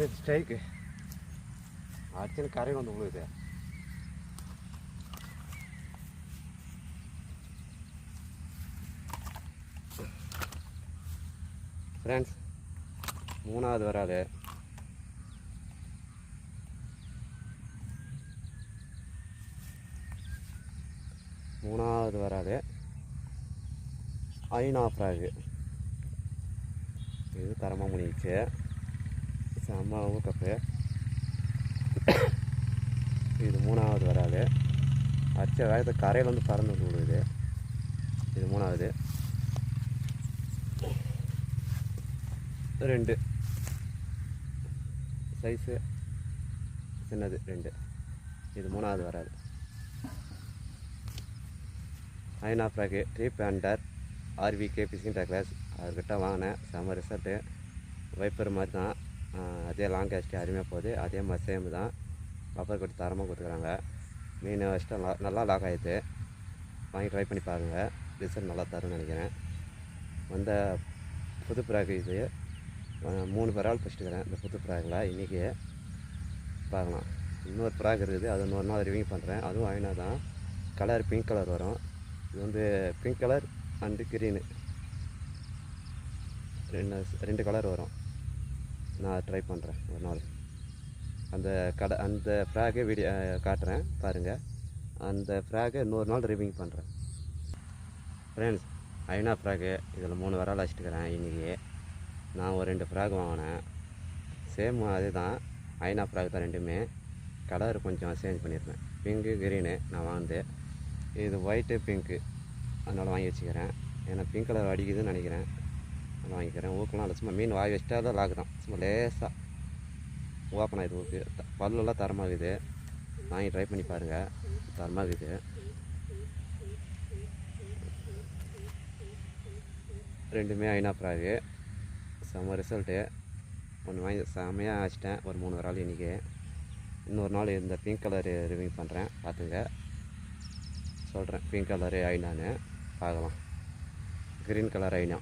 Set strike அடிச்சுன்னு கரையில் வந்து விழுகுது. ஃப்ரெண்ட்ஸ், மூணாவது வராது. மூணாவது வராது ஐநா ஃப்ராகு. இது தரமாக முடிச்சு செம்ம ஊக்கப்பு. இது மூணாவது வராது. அடிச்ச வேகத்தை கரையில் வந்து பறந்து விடுது. இது மூணாவது. 2 சைஸு சின்னது 2. இது மூணாவது வராது. ஐநா ஃப்ராகு ட்ரீப் அண்டர் ஆர்விகே ஃபிஷிங் டெக்லஸ். அவர்கிட்ட வாங்கினேன். செம்ம ரிசல்ட்டு. வைப்பர் மாதிரி தான். அதே லாங் கேஸ்ட்டு அருமையாக போகுது. அதே மாதிரி சேம் தான். பப்பர் கொட்டி தரமாக கொடுத்துக்குறாங்க. மீன் வச்சுட்டு நல்லா லாக் ஆகிடுது. வாங்கி ட்ரை பண்ணி பாருங்கள். ரிசல்ட் நல்லா தரும்னு நினைக்கிறேன். வந்த புது ஃப்ராகு இது. 3 பெறால் பிடிச்சிட்டுக்கிறேன் இந்த புது ஃப்ராகில். இன்றைக்கி பார்க்கலாம். இன்னொரு ஃப்ராக் இருக்குது. அது இன்னொரு நாள் ரிவ்யூ பண்ணுறேன். அதுவும் ஐநா தான். கலர் பிங்க் கலர் வரும். இது வந்து பிங்க் கலர் அண்டு க்ரீனு ரெண்டு கலர் வரும். நான் ட்ரை பண்ணுறேன் ஒரு நாள். அந்த ஃப்ராகை வீடியோ காட்டுறேன் பாருங்கள். அந்த ஃப்ராகை இன்னொரு நாள் ரிவ்யூ பண்ணுறேன். ஃப்ரெண்ட்ஸ், ஐநா ஃப்ராகு இதில் 3 விரால் வச்சுட்டுக்கிறேன். இன்றைக்கி நான் ஒரு 2 ஃப்ராக் வாங்கினேன். சேம் அதே தான். ஐநா ஃப்ராக் தான் ரெண்டுமே. கலர் கொஞ்சம் சேஞ்ச் பண்ணியிருப்பேன். பிங்க்கு க்ரீனு நான் வாங்கினது. இது ஒயிட்டு பிங்க்கு. அதனால் வாங்கி வச்சுக்கிறேன். ஏன்னா பிங்க் கலர் அடிக்குதுன்னு நினைக்கிறேன். அதனால் வாங்கிக்கிறேன். ஊக்கெலாம் இல்லை, சும்மா மீன் வாங்கி வச்சிட்டா தான் லாக் தான். சும்மா லேசாக ஓப்பன் ஆகிடுது ஊக்கு. பல்லெல்லாம் தரமாகுது. வாங்கி ட்ரை பண்ணி பாருங்கள். தரமாகுது. ரெண்டுமே ஐநா ஃப்ராகு. செம்ம ரிசல்ட்டு. ஒன்று வாங்கி செம்மையாக வச்சிட்டேன். ஒரு 3 விரால் இன்றைக்கி. இன்னொரு நாள் இந்த பிங்க் கலரு ரிவ்யூ பண்ணுறேன். பார்த்துங்க, சொல்கிறேன். பிங்க் கலரு ஐநான்னு பார்க்கலாம். க்ரீன் கலர் ஐநா.